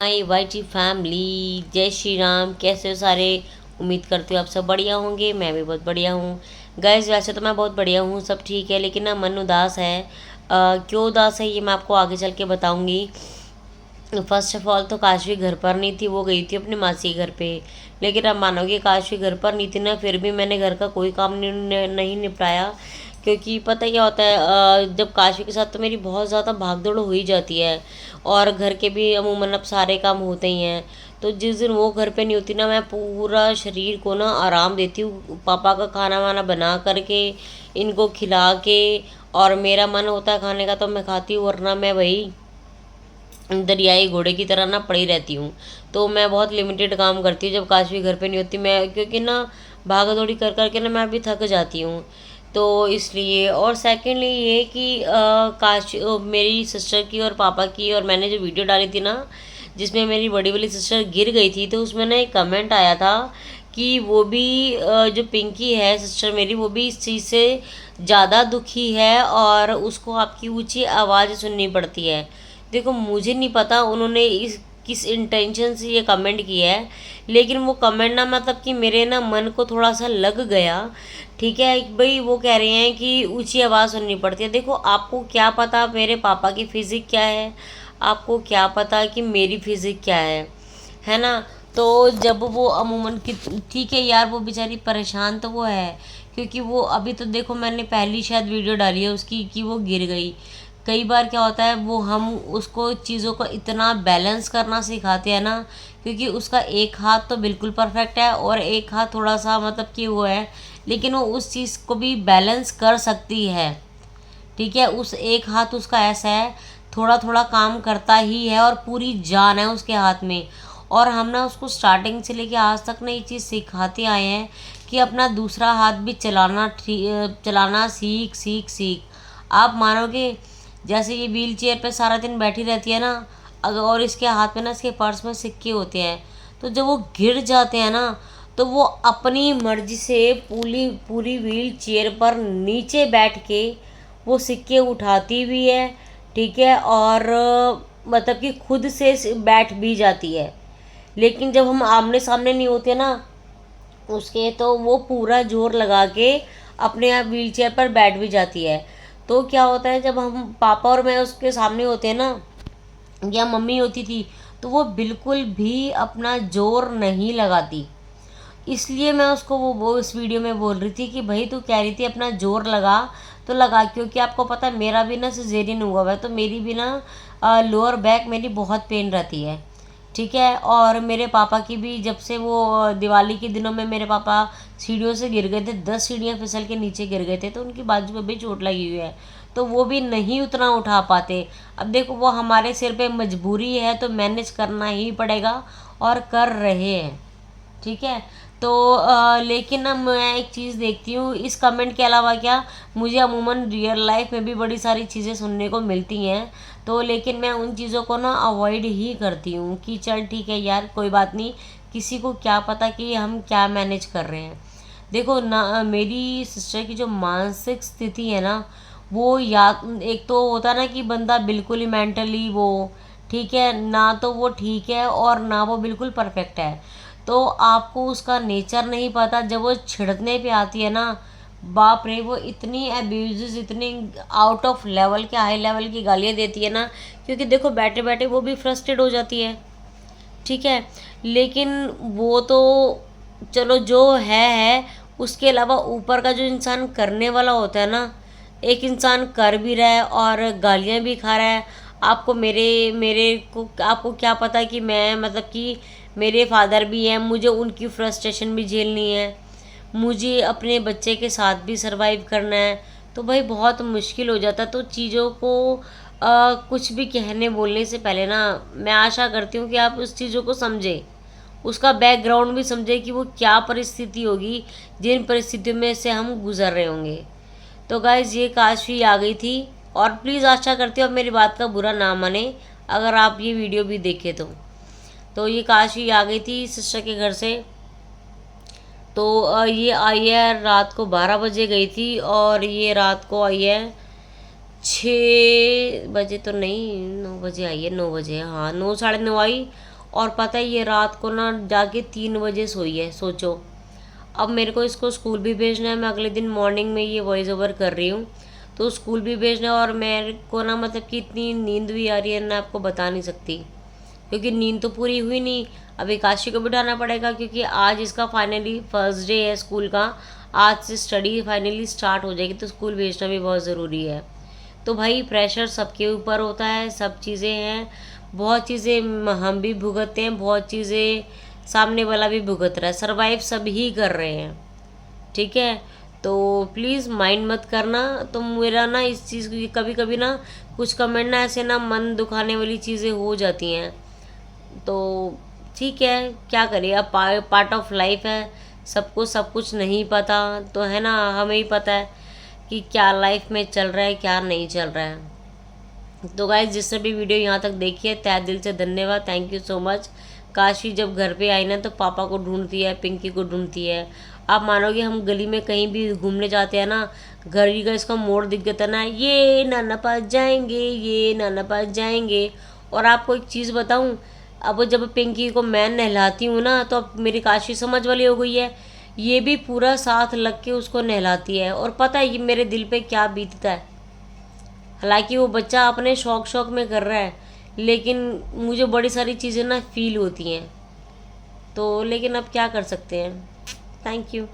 हाय YT family, जय श्री राम। कैसे हो सारे? उम्मीद करती हूँ आप सब बढ़िया होंगे। मैं भी बहुत बढ़िया हूँ। गाइस, वैसे तो मैं बहुत बढ़िया हूँ, सब ठीक है, लेकिन ना मन उदास है। क्यों उदास है ये मैं आपको आगे चल के बताऊँगी। फर्स्ट ऑफ ऑल तो काशवी घर पर नहीं थी, वो गई थी अपनी मासी के घर पे। लेकिन आप मानोगे, काशवी घर पर नहीं थी ना, फिर भी मैंने घर का कोई काम नहीं निपटाया। क्योंकि पता क्या होता है, जब काशवी के साथ तो मेरी बहुत ज़्यादा भागदौड़ हो ही जाती है। और घर के भी अमूमन अब सारे काम होते ही हैं। तो जिस दिन वो घर पे नहीं होती ना, मैं पूरा शरीर को ना आराम देती हूँ, पापा का खाना वाना बना करके, इनको खिला के। और मेरा मन होता है खाने का तो मैं खाती हूँ, वरना मैं वही दरियाई घोड़े की तरह ना पड़ी रहती हूँ। तो मैं बहुत लिमिटेड काम करती हूँ जब काशवी घर पे नहीं होती, मैं क्योंकि ना भागा दौड़ी कर कर के ना मैं अभी थक जाती हूँ। तो इसलिए, और सेकेंडली ये कि मेरी सिस्टर की और पापा की, और मैंने जो वीडियो डाली थी ना जिसमें मेरी बड़ी वाली सिस्टर गिर गई थी, तो उसमें ना एक कमेंट आया था कि वो भी जो पिंकी है सिस्टर मेरी, वो भी इस चीज़ से ज़्यादा दुखी है और उसको आपकी ऊंची आवाज़ सुननी पड़ती है। देखो, मुझे नहीं पता उन्होंने इस किस इंटेंशन से ये कमेंट किया है, लेकिन वो कमेंट ना मतलब कि मेरे ना मन को थोड़ा सा लग गया। ठीक है भाई, वो कह रहे हैं कि ऊंची आवाज़ सुननी पड़ती है। देखो, आपको क्या पता मेरे पापा की फिजिक क्या है, आपको क्या पता कि मेरी फिजिक क्या है ना। तो जब वो अमूमन की, ठीक है यार, वो बेचारी परेशान तो वो है, क्योंकि वो अभी तो देखो मैंने पहली शायद वीडियो डाली है उसकी कि वो गिर गई। कई बार क्या होता है, वो हम उसको चीज़ों को इतना बैलेंस करना सिखाते हैं ना, क्योंकि उसका एक हाथ तो बिल्कुल परफेक्ट है और एक हाथ थोड़ा सा मतलब कि वो है, लेकिन वो उस चीज़ को भी बैलेंस कर सकती है। ठीक है, उस एक हाथ उसका ऐसा है, थोड़ा थोड़ा काम करता ही है और पूरी जान है उसके हाथ में। और हम ना उसको स्टार्टिंग से लेके आज तक ना ये चीज़ सिखाते आए हैं कि अपना दूसरा हाथ भी चलाना सीख सीख सीख। आप मानोगे, जैसे ये व्हील चेयर पर सारा दिन बैठी रहती है ना, अगर और इसके हाथ में ना, इसके पर्स में सिक्के होते हैं, तो जब वो गिर जाते हैं ना, तो वो अपनी मर्जी से पूरी पूरी व्हील चेयर पर नीचे बैठ के वो सिक्के उठाती भी है। ठीक है, और मतलब कि खुद से बैठ भी जाती है। लेकिन जब हम आमने सामने नहीं होते ना उसके, तो वो पूरा जोर लगा के अपने आप व्हील चेयर पर बैठ भी जाती है। तो क्या होता है, जब हम पापा और मैं उसके सामने होते हैं ना, या मम्मी होती थी, तो वो बिल्कुल भी अपना जोर नहीं लगाती। इसलिए मैं उसको वो इस वीडियो में बोल रही थी कि भाई तू कह रही थी अपना जोर लगा, तो लगा, क्योंकि आपको पता है मेरा भी ना सिजेरियन हुआ हुआ है, तो मेरी भी ना लोअर बैक मेरी बहुत पेन रहती है। ठीक है, और मेरे पापा की भी, जब से वो दिवाली के दिनों में मेरे पापा सीढ़ियों से गिर गए थे, 10 सीढ़ियाँ फिसल के नीचे गिर गए थे, तो उनकी बाजू में भी चोट लगी हुई है, तो वो भी नहीं उतना उठा पाते। अब देखो, वो हमारे सिर पे मजबूरी है तो मैनेज करना ही पड़ेगा, और कर रहे हैं। ठीक है, तो लेकिन ना मैं एक चीज़ देखती हूँ इस कमेंट के अलावा, क्या मुझे अमूमन रियल लाइफ में भी बड़ी सारी चीज़ें सुनने को मिलती हैं। तो लेकिन मैं उन चीज़ों को ना अवॉइड ही करती हूँ कि चल ठीक है यार, कोई बात नहीं, किसी को क्या पता कि हम क्या मैनेज कर रहे हैं। देखो ना, मेरी सिस्टर की जो मानसिक स्थिति है ना, वो या एक तो होता ना कि बंदा बिल्कुल ही मेंटली वो ठीक है ना, तो वो ठीक है और ना वो बिल्कुल परफेक्ट है। तो आपको उसका नेचर नहीं पता, जब वो छिड़कने पे आती है ना, बाप रे, वो इतनी अब्यूज़, इतनी आउट ऑफ लेवल के हाई लेवल की गालियाँ देती है ना, क्योंकि देखो बैठे बैठे वो भी फ्रस्ट्रेट हो जाती है। ठीक है, लेकिन वो तो चलो जो है, उसके अलावा ऊपर का जो इंसान करने वाला होता है ना, एक इंसान कर भी रहा है और गालियाँ भी खा रहा है। आपको मेरे मेरे को आपको क्या पता कि मैं मतलब कि मेरे फादर भी हैं, मुझे उनकी फ्रस्ट्रेशन भी झेलनी है, मुझे अपने बच्चे के साथ भी सरवाइव करना है। तो भाई बहुत मुश्किल हो जाता। तो चीज़ों को कुछ भी कहने बोलने से पहले ना, मैं आशा करती हूँ कि आप उस चीज़ों को समझें, उसका बैकग्राउंड भी समझें कि वो क्या परिस्थिति होगी, जिन परिस्थितियों में से हम गुजर रहे होंगे। तो गाइज़, ये काशवी आ गई थी, और प्लीज़ आशा करती हूँ आप मेरी बात का बुरा ना माने अगर आप ये वीडियो भी देखें तो ये काशवी आ गई थी सिस्टर के घर से। तो ये आई है रात को 12 बजे गई थी, और ये रात को आई है 6 बजे तो नहीं, 9 बजे आई है, 9 बजे, हाँ 9 साढ़े 9 आई। और पता है ये रात को ना जाके 3 बजे सोई है, सोचो। अब मेरे को इसको स्कूल भी भेजना है, मैं अगले दिन मॉर्निंग में ये वॉइस ओवर कर रही हूँ, तो स्कूल भी भेजना है। और मेरे को ना मतलब कि इतनी नींद भी आ रही है ना, आपको बता नहीं सकती, क्योंकि नींद तो पूरी हुई नहीं। अभी काशी को बिठाना पड़ेगा, क्योंकि आज इसका फाइनली फर्स्ट डे है स्कूल का। आज से स्टडी फाइनली स्टार्ट हो जाएगी, तो स्कूल भेजना भी बहुत ज़रूरी है। तो भाई प्रेशर सबके ऊपर होता है, सब चीज़ें हैं, बहुत चीज़ें हम भी भुगतते हैं, बहुत चीज़ें सामने वाला भी भुगत रहा है, सर्वाइव सब ही कर रहे हैं, ठीक है। तो प्लीज़ माइंड मत करना। तो मेरा ना इस चीज़ की कभी कभी ना कुछ कमेंट ना ऐसे ना मन दुखाने वाली चीज़ें हो जाती हैं, तो ठीक है, क्या करिए, अब पार्ट ऑफ लाइफ है, सबको सब कुछ नहीं पता तो है ना, हमें ही पता है कि क्या लाइफ में चल रहा है, क्या नहीं चल रहा है। तो गाइज जिसने भी वीडियो यहाँ तक देखी है, तहे दिल से धन्यवाद, thank you so much. Kashi जब घर पे आई ना तो पापा को ढूंढती है, पिंकी को ढूंढती है। आप मानोगे हम गली में कहीं भी घूमने जाते हैं ना, घर ही का इसका मोड़ दिख जाता है ना, ये नाना पास जाएंगे, ये नाना पास जाएंगे। और आपको एक चीज़ बताऊँ, अब जब पिंकी को मैं नहलाती हूँ ना, तो अब मेरी काशी समझ वाली हो गई है, ये भी पूरा साथ लग के उसको नहलाती है। और पता है ये मेरे दिल पे क्या बीतता है। हालांकि वो बच्चा अपने शौक शौक में कर रहा है, लेकिन मुझे बड़ी सारी चीज़ें ना फील होती हैं, तो लेकिन अब क्या कर सकते हैं। Thank you.